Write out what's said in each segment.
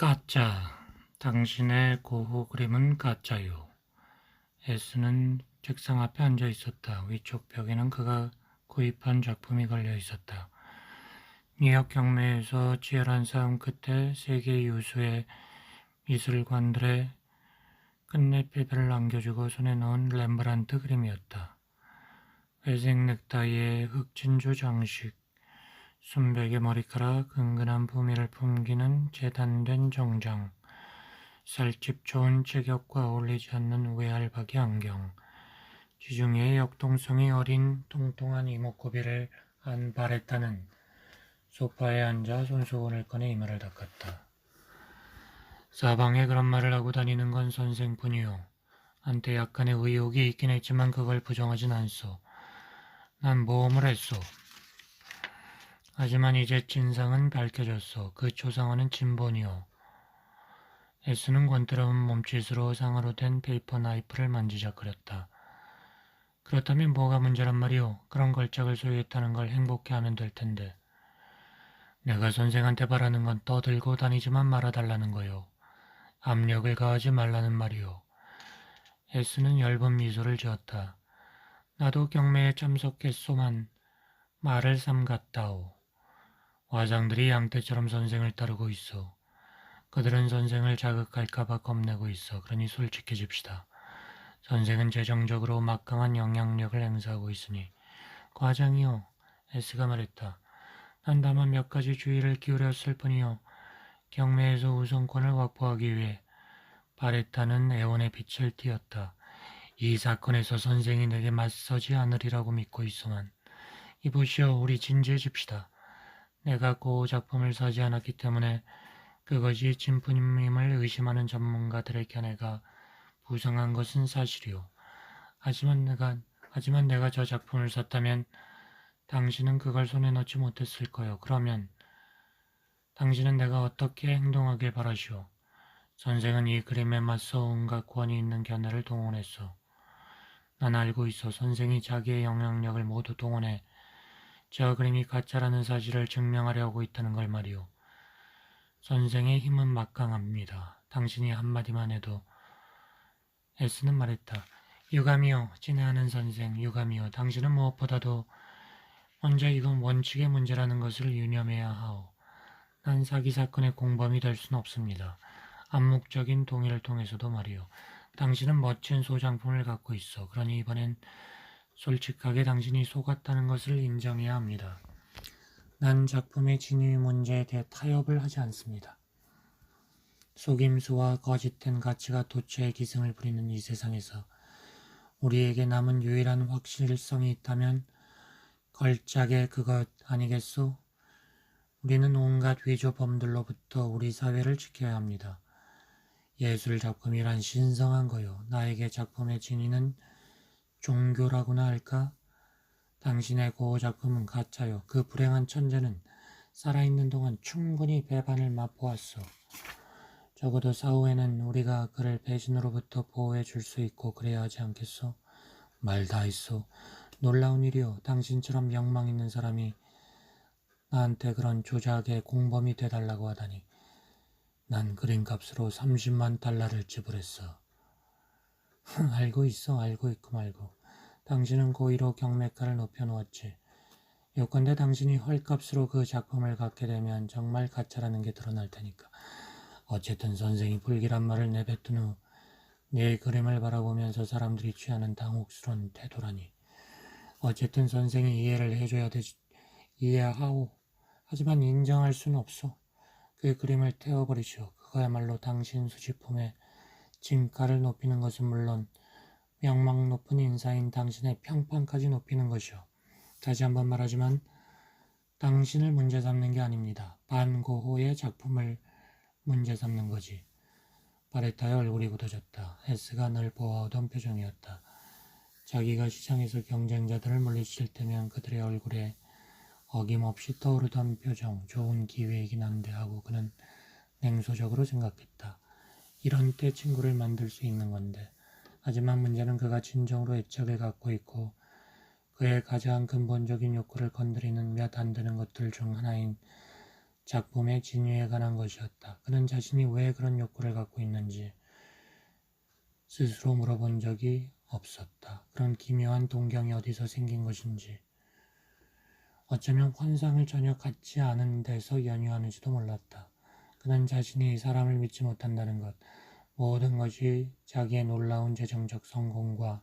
가짜. 당신의 고호 그림은 가짜요. S는 책상 앞에 앉아 있었다. 위쪽 벽에는 그가 구입한 작품이 걸려 있었다. 뉴욕 경매에서 치열한 싸움 끝에 세계 유수의 미술관들의 끝내 패배를 남겨주고 손에 넣은 렘브란트 그림이었다. 회색 넥타이에 흑진주 장식, 순백의 머리카락, 은근한 품위를 풍기는 재단된 정장, 살집 좋은 체격과 어울리지 않는 외알박이 안경, 지중해의 역동성이 어린 통통한 이목구비를 한 바레타는 소파에 앉아 손수건을 꺼내 이마를 닦았다. 사방에 그런 말을 하고 다니는 건 선생뿐이요. 한때 약간의 의욕이 있긴 했지만 그걸 부정하진 않소. 난 모험을 했소. 하지만 이제 진상은 밝혀졌소. 그 초상화는 진본이요. S는 권태로운 몸짓으로 상아로 된 페이퍼 나이프를 만지작거렸다. 그렇다면 뭐가 문제란 말이오? 그런 걸작을 소유했다는 걸 행복해하면 될 텐데. 내가 선생한테 바라는 건 떠들고 다니지만 말아달라는 거요. 압력을 가하지 말라는 말이오. S는 엷은 미소를 지었다. 나도 경매에 참석했소만 말을 삼갔다오. 화장들이 양떼처럼 선생을 따르고 있어. 그들은 선생을 자극할까봐 겁내고 있어. 그러니 솔직해집시다. 선생은 재정적으로 막강한 영향력을 행사하고 있으니. 과장이요. S가 말했다. 난 다만 몇 가지 주의를 기울였을 뿐이요. 경매에서 우선권을 확보하기 위해 바레타는 애원의 빛을 띠었다. 이 사건에서 선생이 내게 맞서지 않으리라고 믿고 있소만. 이보시오. 우리 진지해집시다. 내가 그 작품을 사지 않았기 때문에 그것이 진품임을 의심하는 전문가들의 견해가 부정한 것은 사실이오. 하지만 내가 저 작품을 샀다면 당신은 그걸 손에 넣지 못했을 거요. 그러면 당신은 내가 어떻게 행동하길 바라시오. 선생은 이 그림에 맞서 온갖 권위 있는 견해를 동원했어. 난 알고 있어. 선생이 자기의 영향력을 모두 동원해 저 그림이 가짜라는 사실을 증명하려 하고 있다는 걸 말이오. 선생의 힘은 막강합니다. 당신이 한마디만 해도. S는 말했다. 유감이요. 친애하는 선생, 유감이요. 당신은 무엇보다도 먼저 이건 원칙의 문제라는 것을 유념해야 하오. 난 사기 사건의 공범이 될 수는 없습니다. 암묵적인 동의를 통해서도 말이오. 당신은 멋진 소장품을 갖고 있어. 그러니 이번엔 솔직하게 당신이 속았다는 것을 인정해야 합니다. 난 작품의 진위 문제에 대해 타협을 하지 않습니다. 속임수와 거짓된 가치가 도처에 기승을 부리는 이 세상에서 우리에게 남은 유일한 확실성이 있다면 걸작의 그것 아니겠소? 우리는 온갖 위조범들로부터 우리 사회를 지켜야 합니다. 예술 작품이란 신성한 거요. 나에게 작품의 진위는 종교라고나 할까? 당신의 고호 작품은 가짜요. 그 불행한 천재는 살아있는 동안 충분히 배반을 맛보았소. 적어도 사후에는 우리가 그를 배신으로부터 보호해 줄 수 있고 그래야 하지 않겠소? 말 다 했소. 놀라운 일이요. 당신처럼 명망 있는 사람이 나한테 그런 조작의 공범이 돼달라고 하다니. 난 그림값으로 30만 달러를 지불했어. 알고 있어. 알고 있고 말고. 당신은 고의로 경매가를 높여놓았지. 요컨대 당신이 헐값으로 그 작품을 갖게 되면 정말 가짜라는 게 드러날 테니까. 어쨌든 선생이 불길한 말을 내뱉은 후 내 그림을 바라보면서 사람들이 취하는 당혹스러운 태도라니. 어쨌든 선생이 이해를 해줘야 되지. 이해하오. 하지만 인정할 수는 없어. 그 그림을 태워버리시오. 그거야말로 당신 수집품의 진가를 높이는 것은 물론 명망 높은 인사인 당신의 평판까지 높이는 것이오. 다시 한번 말하지만 당신을 문제 삼는 게 아닙니다. 반고호의 작품을 문제 삼는 거지. 바레타의 얼굴이 굳어졌다. S가 늘 보아오던 표정이었다. 자기가 시장에서 경쟁자들을 물리칠 때면 그들의 얼굴에 어김없이 떠오르던 표정, 좋은 기회이긴 한데 하고 그는 냉소적으로 생각했다. 이런 때 친구를 만들 수 있는 건데. 하지만 문제는 그가 진정으로 애착을 갖고 있고 그의 가장 근본적인 욕구를 건드리는 몇 안 되는 것들 중 하나인 작품의 진위에 관한 것이었다. 그는 자신이 왜 그런 욕구를 갖고 있는지 스스로 물어본 적이 없었다. 그런 기묘한 동경이 어디서 생긴 것인지, 어쩌면 환상을 전혀 갖지 않은 데서 연유하는지도 몰랐다. 그는 자신이 사람을 믿지 못한다는 것, 모든 것이 자기의 놀라운 재정적 성공과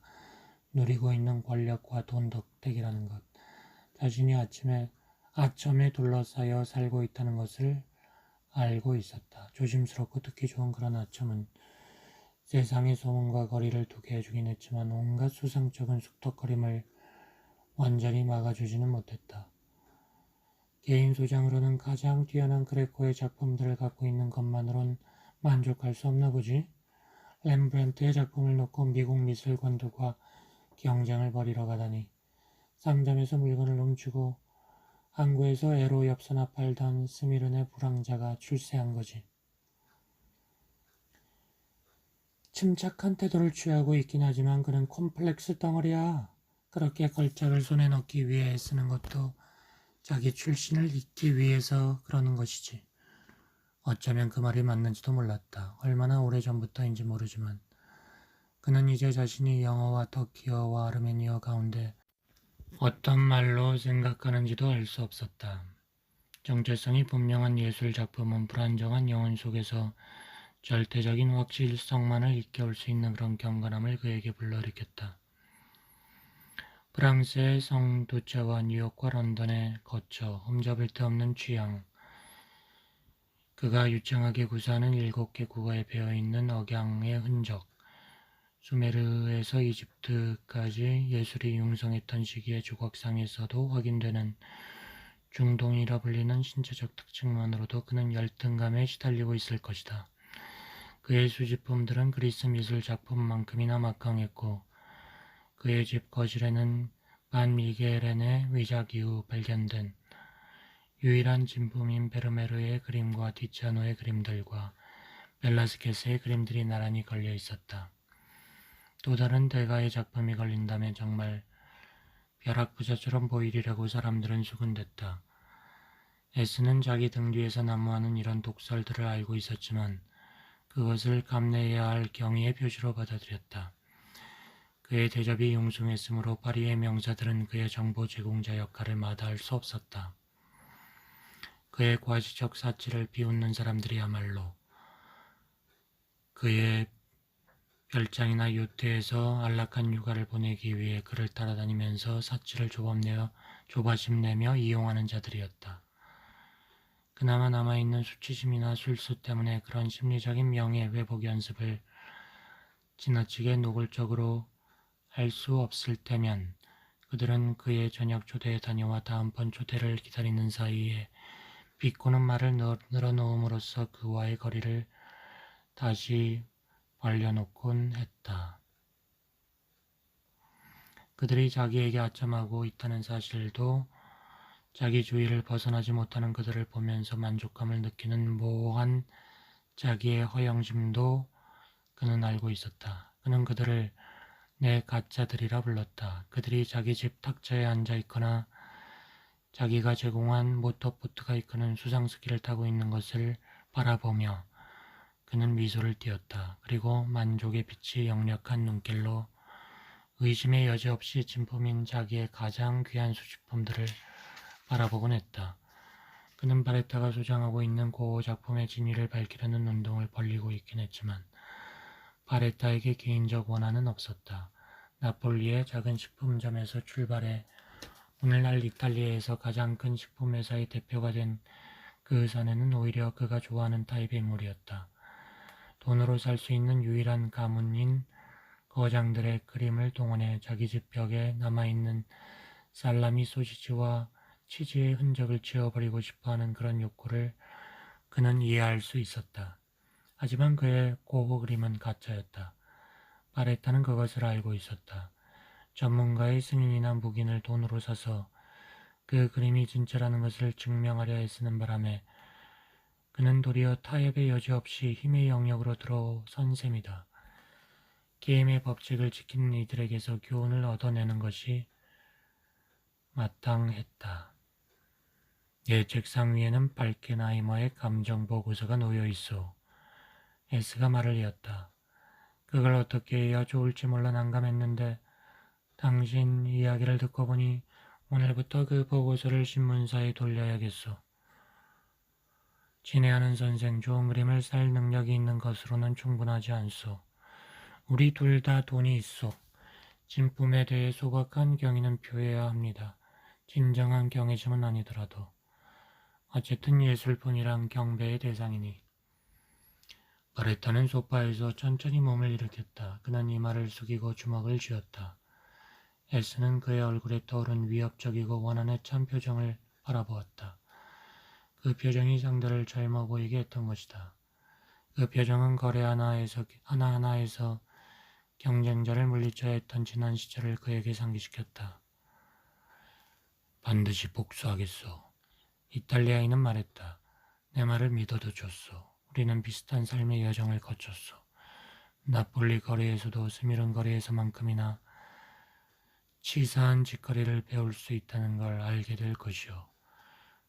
누리고 있는 권력과 돈 덕택이라는 것, 자신이 아첨에 둘러싸여 살고 있다는 것을 알고 있었다. 조심스럽고 듣기 좋은 그런 아첨은 세상의 소문과 거리를 두게 해주긴 했지만 온갖 수상쩍은 숙덕거림을 완전히 막아주지는 못했다. 개인 소장으로는 가장 뛰어난 그레코의 작품들을 갖고 있는 것만으론 만족할 수 없나 보지. 렘브란트의 작품을 놓고 미국 미술관들과 경쟁을 벌이러 가다니, 상점에서 물건을 훔치고 항구에서 애로 엽서나 팔던 스미른의 불황자가 출세한 거지. 침착한 태도를 취하고 있긴 하지만 그는 콤플렉스 덩어리야. 그렇게 걸작을 손에 넣기 위해 애쓰는 것도 자기 출신을 잊기 위해서 그러는 것이지. 어쩌면 그 말이 맞는지도 몰랐다. 얼마나 오래전부터인지 모르지만 그는 이제 자신이 영어와 터키어와 아르메니어 가운데 어떤 말로 생각하는지도 알 수 없었다. 정체성이 분명한 예술 작품은 불안정한 영혼 속에서 절대적인 확실성만을 일깨울 수 있는 그런 경건함을 그에게 불러일으켰다. 프랑스의 성도체와 뉴욕과 런던에 거쳐 흠잡을 데 없는 취향, 그가 유창하게 구사하는 7개 국어에 배어있는 억양의 흔적, 수메르에서 이집트까지 예술이 융성했던 시기의 조각상에서도 확인되는 중동이라 불리는 신체적 특징만으로도 그는 열등감에 시달리고 있을 것이다. 그의 수집품들은 그리스 미술 작품만큼이나 막강했고 그의 집 거실에는 반 미게렌의 위작 이후 발견된 유일한 진품인 베르메르의 그림과 티치아노의 그림들과 벨라스케스의 그림들이 나란히 걸려 있었다. 또 다른 대가의 작품이 걸린다면 정말 벼락부자처럼 보이리라고 사람들은 수군댔다. 에스는 자기 등 뒤에서 난무하는 이런 독설들을 알고 있었지만 그것을 감내해야 할 경의의 표시로 받아들였다. 그의 대접이 융숭했으므로 파리의 명사들은 그의 정보 제공자 역할을 마다할 수 없었다. 그의 과시적 사치를 비웃는 사람들이야말로 그의 별장이나 요트에서 안락한 휴가를 보내기 위해 그를 따라다니면서 사치를 조바심내며 이용하는 자들이었다. 그나마 남아있는 수치심이나 술수 때문에 그런 심리적인 명예 회복 연습을 지나치게 노골적으로 할 수 없을 테면 그들은 그의 저녁 초대에 다녀와 다음번 초대를 기다리는 사이에 비꼬는 말을 늘어놓음으로써 그와의 거리를 다시 벌려놓곤 했다. 그들이 자기에게 아첨하고 있다는 사실도 자기 주위를 벗어나지 못하는 그들을 보면서 만족감을 느끼는 모호한 자기의 허영심도 그는 알고 있었다. 그는 그들을 내 가짜들이라 불렀다. 그들이 자기 집 탁자에 앉아 있거나 자기가 제공한 모터보트가 이끄는 수상스키를 타고 있는 것을 바라보며 그는 미소를 띄었다. 그리고 만족의 빛이 역력한 눈길로 의심의 여지 없이 진품인 자기의 가장 귀한 수집품들을 바라보곤 했다. 그는 바레타가 소장하고 있는 고호 작품의 진위를 밝히려는 운동을 벌이고 있긴 했지만 바레타에게 개인적 원한은 없었다. 나폴리의 작은 식품점에서 출발해 오늘날 이탈리아에서 가장 큰 식품회사의 대표가 된 그 사내는 오히려 그가 좋아하는 타입의 인물이었다. 돈으로 살 수 있는 유일한 가문인 거장들의 그림을 동원해 자기 집 벽에 남아있는 살라미 소시지와 치즈의 흔적을 지워버리고 싶어하는 그런 욕구를 그는 이해할 수 있었다. 하지만 그의 고고 그림은 가짜였다. 바레타는 그것을 알고 있었다. 전문가의 승인이나 묵인을 돈으로 사서 그 그림이 진짜라는 것을 증명하려 애쓰는 바람에 그는 도리어 타협의 여지 없이 힘의 영역으로 들어선 셈이다. 게임의 법칙을 지키는 이들에게서 교훈을 얻어내는 것이 마땅했다. 내 책상 위에는 발켄하이머의 감정 보고서가 놓여 있어. S가 말을 이었다. 그걸 어떻게 해야 좋을지 몰라 난감했는데 당신 이야기를 듣고 보니 오늘부터 그 보고서를 신문사에 돌려야겠소. 친애하는 선생, 좋은 그림을 살 능력이 있는 것으로는 충분하지 않소. 우리 둘 다 돈이 있소. 진품에 대해 소박한 경의는 표해야 합니다. 진정한 경외심은 아니더라도. 어쨌든 예술뿐이란 경배의 대상이니. 바레타는 소파에서 천천히 몸을 일으켰다. 그는 이마를 숙이고 주먹을 쥐었다. 에스는 그의 얼굴에 떠오른 위협적이고 원한에 찬 표정을 바라보았다. 그 표정이 상대를 젊어 보이게 했던 것이다. 그 표정은 거래 하나하나에서 경쟁자를 물리쳐야 했던 지난 시절을 그에게 상기시켰다. 반드시 복수하겠소. 이탈리아인은 말했다. 내 말을 믿어도 줬소. 우리는 비슷한 삶의 여정을 거쳤소. 나폴리 거리에서도 스미른 거리에서만큼이나 치사한 짓거리를 배울 수 있다는 걸 알게 될 것이오.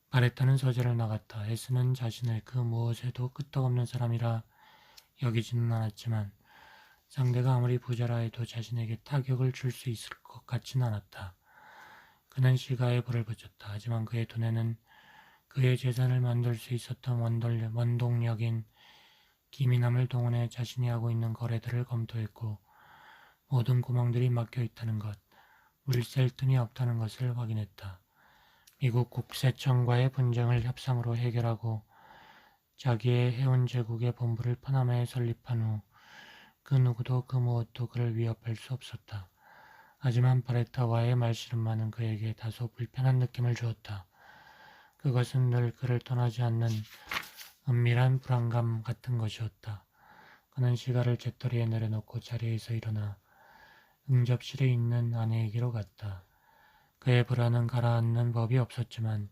바레타는 서재를 나갔다. 에스는 자신을 그 무엇에도 끄떡없는 사람이라 여기지는 않았지만 상대가 아무리 부자라 해도 자신에게 타격을 줄 수 있을 것 같진 않았다. 그는 시가에 불을 붙였다. 하지만 그의 눈에는 그의 재산을 만들 수 있었던 원동력인 기민함을 동원해 자신이 하고 있는 거래들을 검토했고 모든 구멍들이 막혀 있다는 것, 물 셀 틈이 없다는 것을 확인했다. 미국 국세청과의 분쟁을 협상으로 해결하고 자기의 해운 제국의 본부를 파나마에 설립한 후 그 누구도 그 무엇도 그를 위협할 수 없었다. 하지만 바레타와의 말씨름만은 그에게 다소 불편한 느낌을 주었다. 그것은 늘 그를 떠나지 않는 은밀한 불안감 같은 것이었다. 그는 시가를 재떨이에 내려놓고 자리에서 일어나 응접실에 있는 아내에게로 갔다. 그의 불안은 가라앉는 법이 없었지만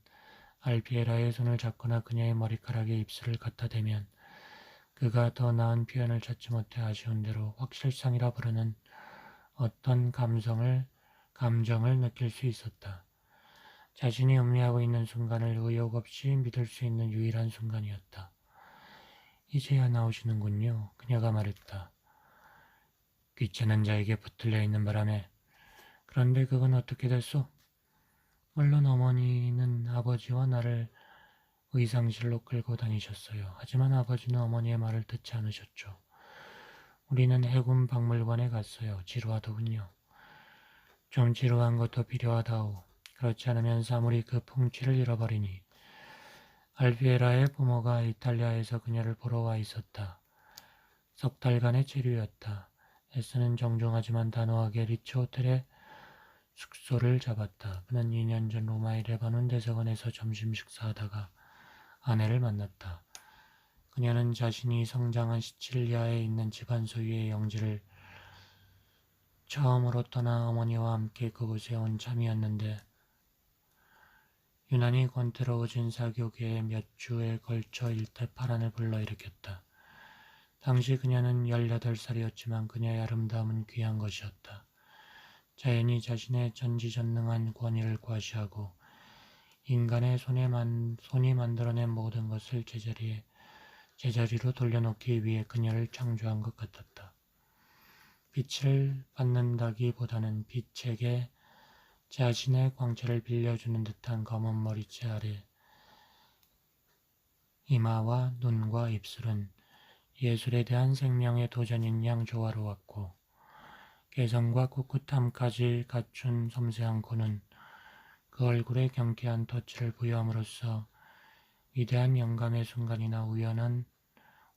알피에라의 손을 잡거나 그녀의 머리카락에 입술을 갖다 대면 그가 더 나은 표현을 찾지 못해 아쉬운 대로 확실성이라 부르는 어떤 감정을 느낄 수 있었다. 자신이 음미하고 있는 순간을 의욕 없이 믿을 수 있는 유일한 순간이었다. 이제야 나오시는군요. 그녀가 말했다. 귀찮은 자에게 붙들려 있는 바람에. 그런데 그건 어떻게 됐소? 물론 어머니는 아버지와 나를 의상실로 끌고 다니셨어요. 하지만 아버지는 어머니의 말을 듣지 않으셨죠. 우리는 해군 박물관에 갔어요. 지루하더군요. 좀 지루한 것도 필요하다오. 그렇지 않으면 사물이 그 풍취를 잃어버리니. 알비에라의 부모가 이탈리아에서 그녀를 보러 와 있었다. 석 달간의 체류였다. 에스는 정중하지만 단호하게 리츠 호텔에 숙소를 잡았다. 그는 2년 전 로마의 레바논 대사관에서 점심 식사하다가 아내를 만났다. 그녀는 자신이 성장한 시칠리아에 있는 집안 소유의 영지를 처음으로 떠나 어머니와 함께 그곳에 온 참이었는데 유난히 권태로워진 사교계에 몇 주에 걸쳐 일대 파란을 불러일으켰다. 당시 그녀는 18살이었지만 그녀의 아름다움은 귀한 것이었다. 자연이 자신의 전지전능한 권위를 과시하고 인간의 손이 만들어낸 모든 것을 제자리로 돌려놓기 위해 그녀를 창조한 것 같았다. 빛을 받는다기보다는 빛에게 자신의 광채를 빌려주는 듯한 검은 머리채 아래 이마와 눈과 입술은 예술에 대한 생명의 도전인 양 조화로웠고 개성과 꿋꿋함까지 갖춘 섬세한 코는 그 얼굴에 경쾌한 터치를 부여함으로써 위대한 영감의 순간이나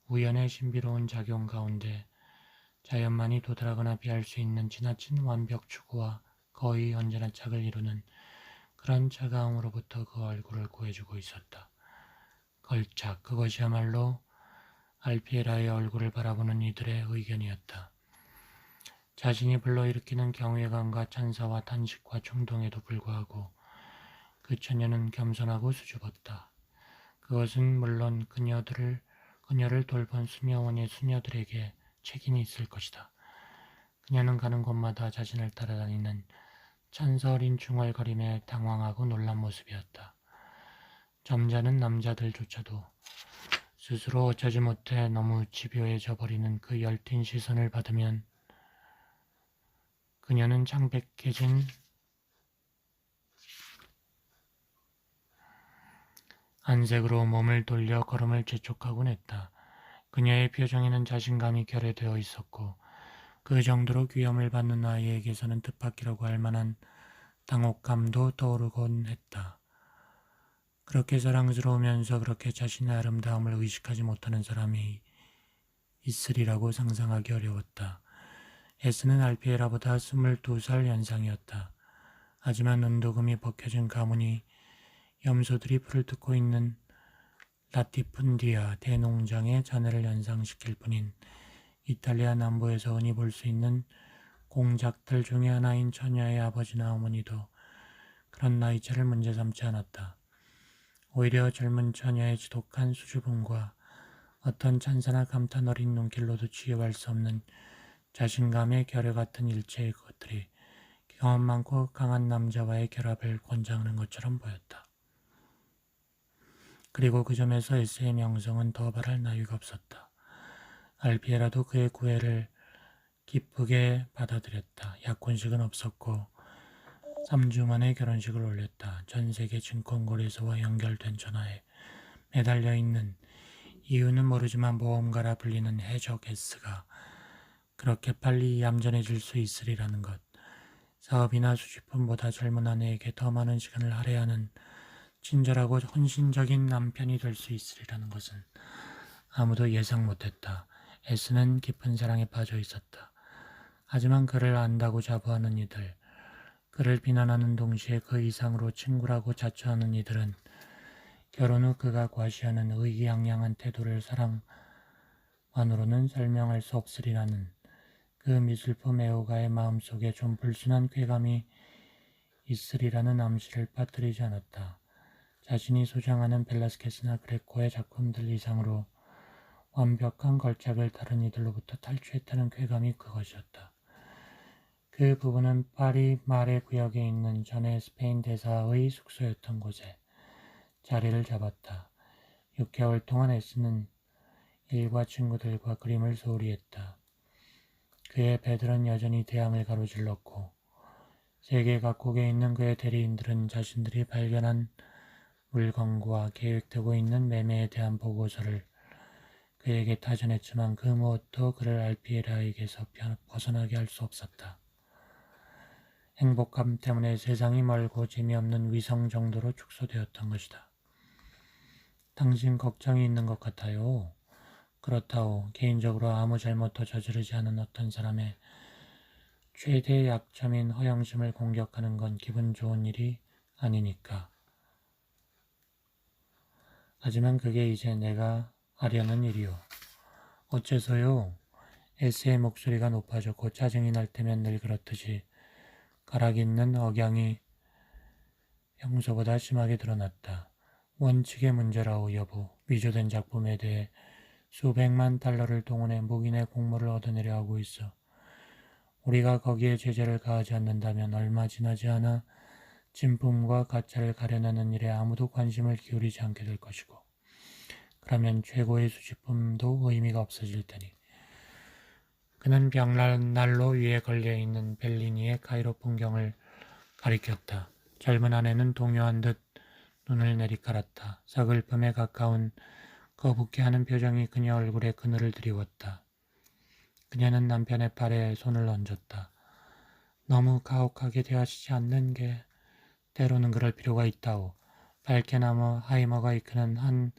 우연의 신비로운 작용 가운데 자연만이 도달하거나 비할 수 있는 지나친 완벽 추구와 거의 언제나 짝을 이루는 그런 차가움으로부터 그 얼굴을 구해주고 있었다. 걸작 그것이야말로 알피에라의 얼굴을 바라보는 이들의 의견이었다. 자신이 불러일으키는 경외감과 찬사와 탄식과 충동에도 불구하고 그 처녀는 겸손하고 수줍었다. 그것은 물론 그녀를 돌본 수녀원의 수녀들에게 책임이 있을 것이다. 그녀는 가는 곳마다 자신을 따라다니는 찬사 어린 중얼거림에 당황하고 놀란 모습이었다. 점잖은 남자들조차도 스스로 어쩌지 못해 너무 집요해져 버리는 그 열띤 시선을 받으면 그녀는 창백해진 안색으로 몸을 돌려 걸음을 재촉하곤 했다. 그녀의 표정에는 자신감이 결여되어 있었고 그 정도로 귀염을 받는 아이에게서는 뜻밖이라고 할 만한 당혹감도 떠오르곤 했다. 그렇게 사랑스러우면서 그렇게 자신의 아름다움을 의식하지 못하는 사람이 있으리라고 상상하기 어려웠다. 에스는 알피에라보다 22살 연상이었다. 하지만 은도금이 벗겨진 가문이 염소들이 풀을 뜯고 있는 라티푼디아 대농장의 자네를 연상시킬 뿐인 이탈리아 남부에서 흔히 볼 수 있는 공작들 중의 하나인 처녀의 아버지나 어머니도 그런 나이차를 문제 삼지 않았다. 오히려 젊은 처녀의 지독한 수줍음과 어떤 찬사나 감탄 어린 눈길로도 치유할 수 없는 자신감의 결여 같은 일체의 것들이 경험 많고 강한 남자와의 결합을 권장하는 것처럼 보였다. 그리고 그 점에서 에스의 명성은 더 바랄 나위가 없었다. 알피에라도 그의 구애를 기쁘게 받아들였다. 약혼식은 없었고 3주 만에 결혼식을 올렸다. 전 세계 증권거래소와 연결된 전화에 매달려 있는 이유는 모르지만 모험가라 불리는 해적 S가 그렇게 빨리 얌전해질 수 있으리라는 것, 사업이나 수집품보다 젊은 아내에게 더 많은 시간을 할애하는 친절하고 헌신적인 남편이 될 수 있으리라는 것은 아무도 예상 못했다. S는 깊은 사랑에 빠져 있었다. 하지만 그를 안다고 자부하는 이들, 그를 비난하는 동시에 그 이상으로 친구라고 자처하는 이들은 결혼 후 그가 과시하는 의기양양한 태도를 사랑만으로는 설명할 수 없으리라는 그 미술품 애호가의 마음속에 좀 불순한 쾌감이 있으리라는 암시를 빠뜨리지 않았다. 자신이 소장하는 벨라스케스나 그레코의 작품들 이상으로 완벽한 걸작을 다른 이들로부터 탈취했다는 쾌감이 그것이었다. 그 부부는 파리 마레 구역에 있는 전에 스페인 대사의 숙소였던 곳에 자리를 잡았다. 6개월 동안 에스는 일과 친구들과 그림을 소홀히 했다. 그의 배들은 여전히 대양을 가로질렀고 세계 각국에 있는 그의 대리인들은 자신들이 발견한 물건과 계획되고 있는 매매에 대한 보고서를 그에게 타전했지만 그 무엇도 그를 알피에라에게서 벗어나게 할 수 없었다. 행복감 때문에 세상이 멀고 재미없는 위성 정도로 축소되었던 것이다. 당신 걱정이 있는 것 같아요. 그렇다오. 개인적으로 아무 잘못도 저지르지 않은 어떤 사람의 최대 약점인 허영심을 공격하는 건 기분 좋은 일이 아니니까. 하지만 그게 이제 내가 하려는 일이오. 어째서요? S의 목소리가 높아졌고 짜증이 날 때면 늘 그렇듯이 가락 있는 억양이 평소보다 심하게 드러났다. 원칙의 문제라오 여보. 위조된 작품에 대해 수백만 달러를 동원해 묵인의 공모를 얻어내려 하고 있어. 우리가 거기에 제재를 가하지 않는다면 얼마 지나지 않아 진품과 가짜를 가려내는 일에 아무도 관심을 기울이지 않게 될 것이고 그러면 최고의 수집품도 의미가 없어질 테니. 그는 벽난로 위에 걸려있는 벨리니의 카이로 풍경을 가리켰다. 젊은 아내는 동요한 듯 눈을 내리깔았다. 서글픔에 가까운 거북해하는 표정이 그녀 얼굴에 그늘을 드리웠다. 그녀는 남편의 팔에 손을 얹었다. 너무 가혹하게 대하시지 않는 게 때로는 그럴 필요가 있다오. 발케나무 하이머가 이끄는 한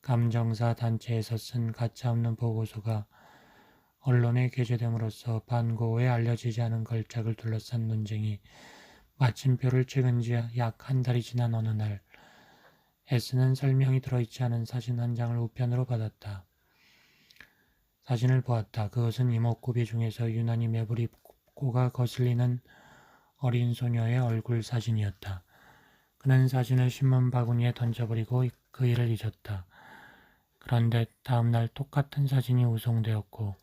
감정사 단체에서 쓴 가짜없는 보고서가 언론에 게재됨으로써 반고에 알려지지 않은 걸작을 둘러싼 논쟁이 마침표를 찍은 지 약 한 달이 지난 어느 날 S는 설명이 들어있지 않은 사진 한 장을 우편으로 받았다. 사진을 보았다. 그것은 이목구비 중에서 유난히 매부리고가 거슬리는 어린 소녀의 얼굴 사진이었다. 그는 사진을 신문 바구니에 던져버리고 그 일을 잊었다. 그런데 다음날 똑같은 사진이 우송되었고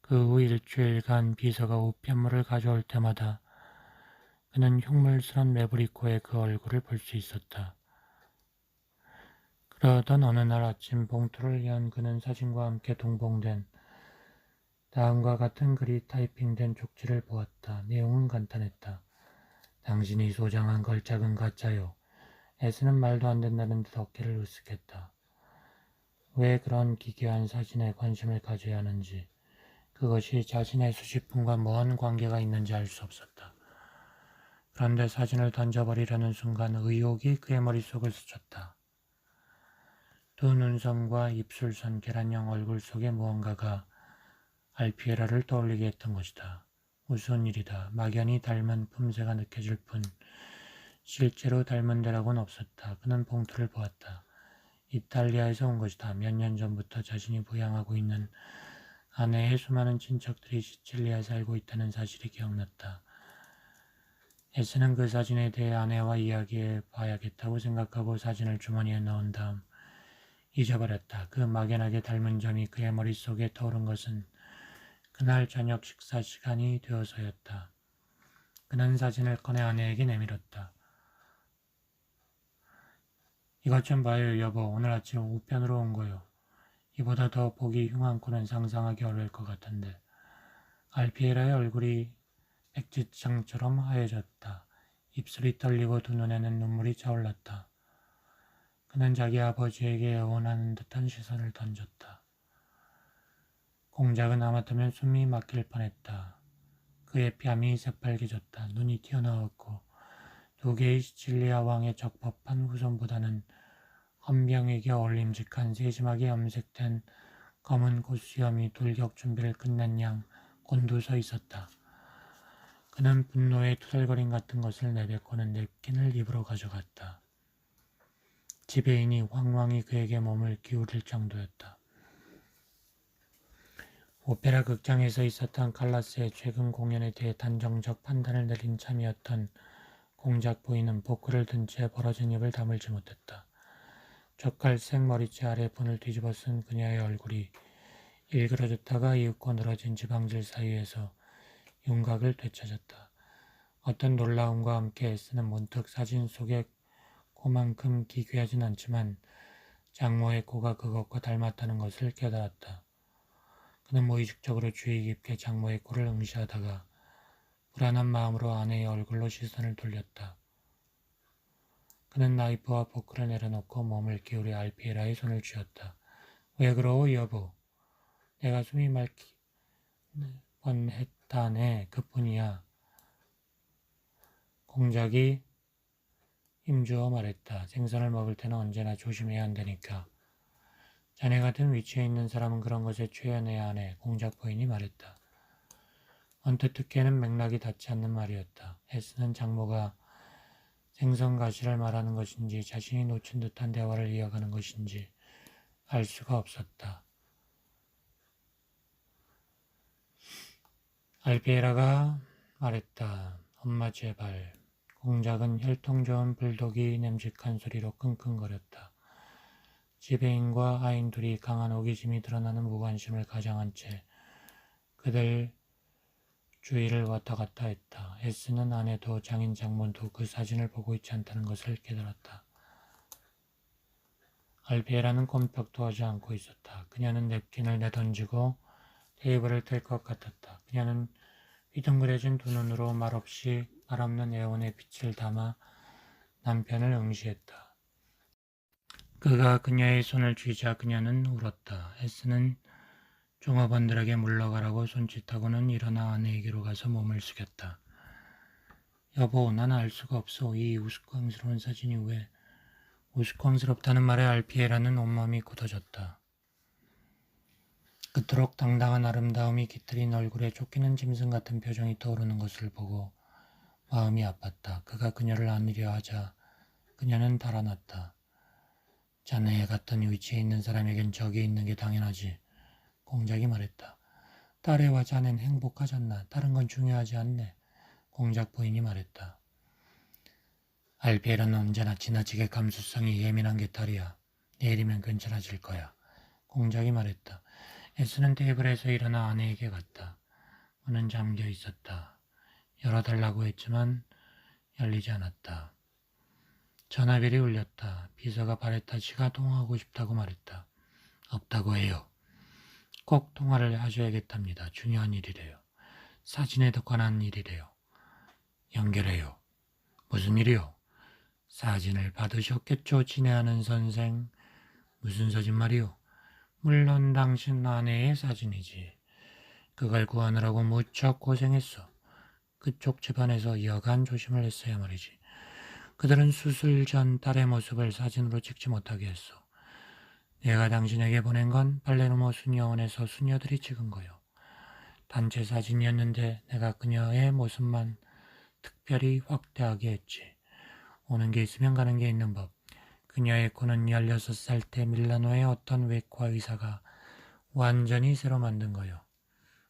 그 후 일주일간 비서가 우편물을 가져올 때마다 그는 흉물스런 매부리코의 그 얼굴을 볼 수 있었다. 그러던 어느 날 아침 봉투를 연 그는 사진과 함께 동봉된 다음과 같은 글이 타이핑된 쪽지를 보았다. 내용은 간단했다. 당신이 소장한 걸작은 가짜요. S는 말도 안 된다는 듯 어깨를 으쓱했다. 왜 그런 기괴한 사진에 관심을 가져야 하는지, 그것이 자신의 수십분과 뭔 관계가 있는지 알 수 없었다. 그런데 사진을 던져버리려는 순간 의욕이 그의 머릿속을 스쳤다. 두 눈썹과 입술선 계란형 얼굴 속에 무언가가 알피에라를 떠올리게 했던 것이다. 우스운 일이다. 막연히 닮은 품새가 느껴질 뿐 실제로 닮은 데라고는 없었다. 그는 봉투를 보았다. 이탈리아에서 온 것이다. 몇 년 전부터 자신이 부양하고 있는 아내의 수많은 친척들이 시칠리아에 살고 있다는 사실이 기억났다. S는 그 사진에 대해 아내와 이야기해 봐야겠다고 생각하고 사진을 주머니에 넣은 다음 잊어버렸다. 그 막연하게 닮은 점이 그의 머릿속에 떠오른 것은 그날 저녁 식사 시간이 되어서였다. 그는 사진을 꺼내 아내에게 내밀었다. 이것 좀 봐요, 여보. 오늘 아침 우편으로 온 거요. 이보다 더 보기 흉한 꼴은 상상하기 어려울 것 같은데. 알피에라의 얼굴이 백지장처럼 하얘졌다. 입술이 떨리고 두 눈에는 눈물이 차올랐다. 그는 자기 아버지에게 애원하는 듯한 시선을 던졌다. 공작은 하마터면 숨이 막힐 뻔했다. 그의 뺨이 새빨개졌다. 눈이 튀어나왔고 두 개의 시칠리아 왕의 적법한 후손보다는 헌병에게 어울림직한 세심하게 염색된 검은 꽃수염이 돌격 준비를 끝낸 양 곤두서 있었다. 그는 분노의 투덜거림 같은 것을 내뱉고는 냅킨을 입으로 가져갔다. 지배인이 황황히 그에게 몸을 기울일 정도였다. 오페라 극장에서 있었던 칼라스의 최근 공연에 대해 단정적 판단을 내린 참이었던 공작 부인은 포크를 든 채 벌어진 입을 다물지 못했다. 젓갈색 머리채 아래 분을 뒤집어 쓴 그녀의 얼굴이 일그러졌다가 이윽고 늘어진 지방질 사이에서 윤곽을 되찾았다. 어떤 놀라움과 함께 S는 문득 사진 속의 코만큼 기괴하진 않지만 장모의 코가 그것과 닮았다는 것을 깨달았다. 그는 무의식적으로 주의 깊게 장모의 코를 응시하다가 불안한 마음으로 아내의 얼굴로 시선을 돌렸다. 그는 나이프와 포크를 내려놓고 몸을 기울여 알피에라의 손을 쥐었다. 왜 그러오, 여보? 내가 숨이 막힐 뻔했다네. 그뿐이야. 공작이 힘주어 말했다. 생선을 먹을 때는 언제나 조심해야 한다니까. 자네 같은 위치에 있는 사람은 그런 것에 취해내야 하네. 공작 부인이 말했다. 언뜻 듣기에는 맥락이 닿지 않는 말이었다. S는 장모가 생선 가시를 말하는 것인지 자신이 놓친 듯한 대화를 이어가는 것인지 알 수가 없었다. 알피에라가 말했다. 엄마 제발. 공작은 혈통 좋은 불독이 냄직한 소리로 끙끙거렸다. 지배인과 아인 둘이 강한 호기심이 드러나는 무관심을 가장한 채 그들 주위를 왔다 갔다 했다. S는 아내도 장인 장모도 그 사진을 보고 있지 않다는 것을 깨달았다. 알피에라는 꼼짝도 하지 않고 있었다. 그녀는 냅킨을 내던지고 테이블을 뗄 것 같았다. 그녀는 휘둥그레진 두 눈으로 말없이 말없는 애원의 빛을 담아 남편을 응시했다. 그가 그녀의 손을 쥐자 그녀는 울었다. S는 종업원들에게 물러가라고 손짓하고는 일어나 아내에게로 가서 몸을 숙였다. 여보, 난 알 수가 없어. 이 우스꽝스러운 사진이 왜... 우스꽝스럽다는 말에 알피에라는 온몸이 굳어졌다. 그토록 당당한 아름다움이 깃들인 얼굴에 쫓기는 짐승 같은 표정이 떠오르는 것을 보고 마음이 아팠다. 그가 그녀를 안으려 하자 그녀는 달아났다. 자네 같은 위치에 있는 사람에겐 저기 있는 게 당연하지. 공작이 말했다. 딸애와 자넨 행복하잖나. 다른 건 중요하지 않네. 공작 부인이 말했다. 알피에라는 언제나 지나치게 감수성이 예민한 게 딸이야. 내일이면 괜찮아질 거야. 공작이 말했다. S는 테이블에서 일어나 아내에게 갔다. 문은 잠겨 있었다. 열어달라고 했지만 열리지 않았다. 전화벨이 울렸다. 비서가 바레타씨가 통화하고 싶다고 말했다. 없다고 해요. 꼭 통화를 하셔야겠답니다. 중요한 일이래요. 사진에 관한 일이래요. 연결해요. 무슨 일이요? 사진을 받으셨겠죠, 친애하는 선생. 무슨 사진 말이요? 물론 당신 아내의 사진이지. 그걸 구하느라고 무척 고생했어. 그쪽 집안에서 여간 조심을 했어야 말이지. 그들은 수술 전 딸의 모습을 사진으로 찍지 못하게 했어. 내가 당신에게 보낸 건 팔레르모 수녀원에서 수녀들이 찍은 거요. 단체 사진이었는데 내가 그녀의 모습만 특별히 확대하게 했지. 오는 게 있으면 가는 게 있는 법. 그녀의 코는 16살 때 밀라노의 어떤 외과 의사가 완전히 새로 만든 거요.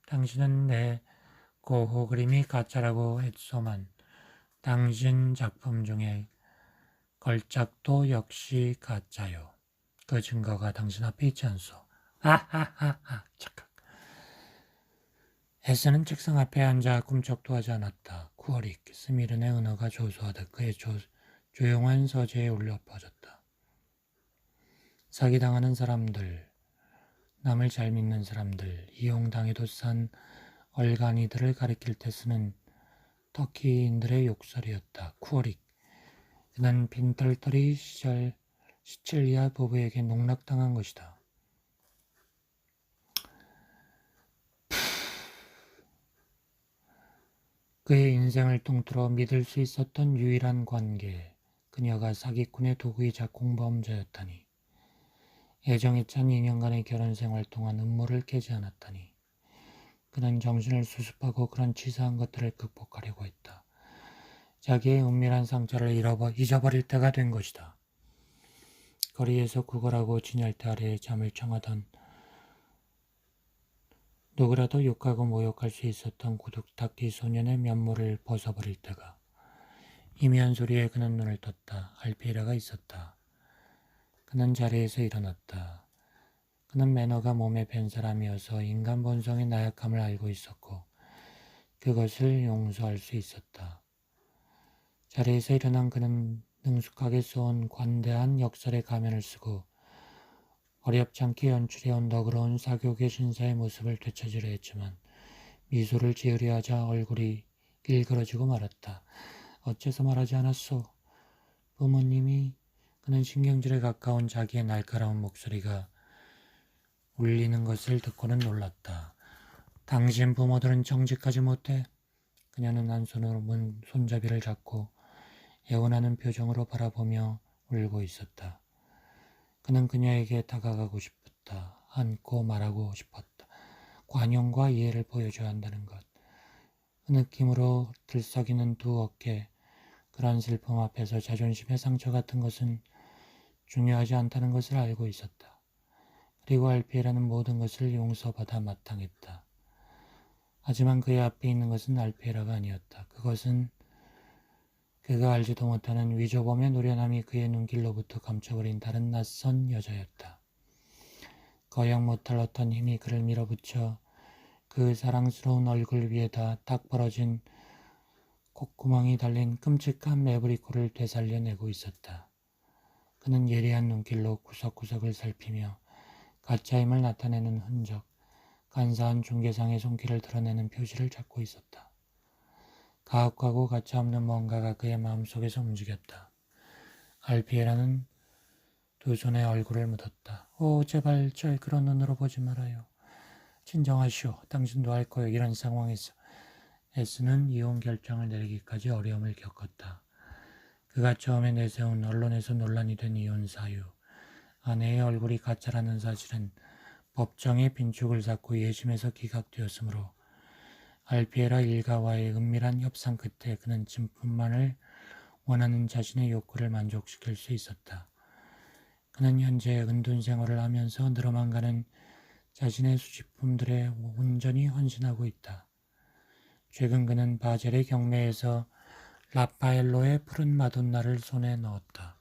당신은 내 고호 그림이 가짜라고 했소만 당신 작품 중에 걸작도 역시 가짜요. 그 증거가 당신 앞에 있지 않소. 아하하하 착각. 에스는 책상 앞에 앉아 꿈쩍도 하지 않았다. 쿠어릭, 스미른의 은어가 조소하듯 그의 조용한 서재에 울려 퍼졌다. 사기당하는 사람들, 남을 잘 믿는 사람들, 이용당해도 싼 얼간이들을 가리킬 때 쓰는 터키인들의 욕설이었다. 쿠어릭. 그는 빈털터리 시절 시칠리아 부부에게 농락당한 것이다. 그의 인생을 통틀어 믿을 수 있었던 유일한 관계, 그녀가 사기꾼의 도구이자 공범자였다니. 애정에 찬 2년간의 결혼 생활 동안 음모를 깨지 않았다니. 그는 정신을 수습하고 그런 치사한 것들을 극복하려고 했다. 자기의 은밀한 상처를 잊어버릴 때가 된 것이다. 거리에서 구걸하고 진열대 아래에 잠을 청하던 누구라도 욕하고 모욕할 수 있었던 구두닦이 소년의 면모를 벗어버릴 때가. 희미한 소리에 그는 눈을 떴다. 알피에라가 있었다. 그는 자리에서 일어났다. 그는 매너가 몸에 밴 사람이어서 인간 본성의 나약함을 알고 있었고 그것을 용서할 수 있었다. 자리에서 일어난 그는 능숙하게 쏘은 관대한 역설의 가면을 쓰고 어렵지 않게 연출해온 너그러운 사교계 신사의 모습을 되찾으려 했지만 미소를 지으려 하자 얼굴이 일그러지고 말았다. 어째서 말하지 않았소? 부모님이. 그는 신경질에 가까운 자기의 날카로운 목소리가 울리는 것을 듣고는 놀랐다. 당신 부모들은 정직하지 못해? 그녀는 한 손으로 문 손잡이를 잡고 애원하는 표정으로 바라보며 울고 있었다. 그는 그녀에게 다가가고 싶었다. 안고 말하고 싶었다. 관용과 이해를 보여줘야 한다는 것. 그 느낌으로 들썩이는 두 어깨, 그런 슬픔 앞에서 자존심의 상처 같은 것은 중요하지 않다는 것을 알고 있었다. 그리고 알피에라는 모든 것을 용서받아 마땅했다. 하지만 그의 앞에 있는 것은 알피에라가 아니었다. 그것은 그가 알지도 못하는 위조범의 노련함이 그의 눈길로부터 감춰버린 다른 낯선 여자였다. 거역 못할 어떤 힘이 그를 밀어붙여 그 사랑스러운 얼굴 위에다 딱 벌어진 콧구멍이 달린 끔찍한 매부리코를 되살려내고 있었다. 그는 예리한 눈길로 구석구석을 살피며 가짜 힘을 나타내는 흔적, 간사한 중개상의 손길을 드러내는 표시를 찾고 있었다. 가혹하고 가차없는 뭔가가 그의 마음속에서 움직였다. 알피에라는 두 손에 얼굴을 묻었다. 오, 제발 절 그런 눈으로 보지 말아요. 진정하시오. 당신도 알 거요. 이런 상황에서 에스는 이혼 결정을 내리기까지 어려움을 겪었다. 그가 처음에 내세운 언론에서 논란이 된 이혼 사유, 아내의 얼굴이 가짜라는 사실은 법정의 빈축을 쌓고 예심에서 기각되었으므로 알피에라 일가와의 은밀한 협상 끝에 그는 진품만을 원하는 자신의 욕구를 만족시킬 수 있었다. 그는 현재 은둔 생활을 하면서 늘어만 가는 자신의 수집품들에 온전히 헌신하고 있다. 최근 그는 바젤의 경매에서 라파엘로의 푸른 마돈나를 손에 넣었다.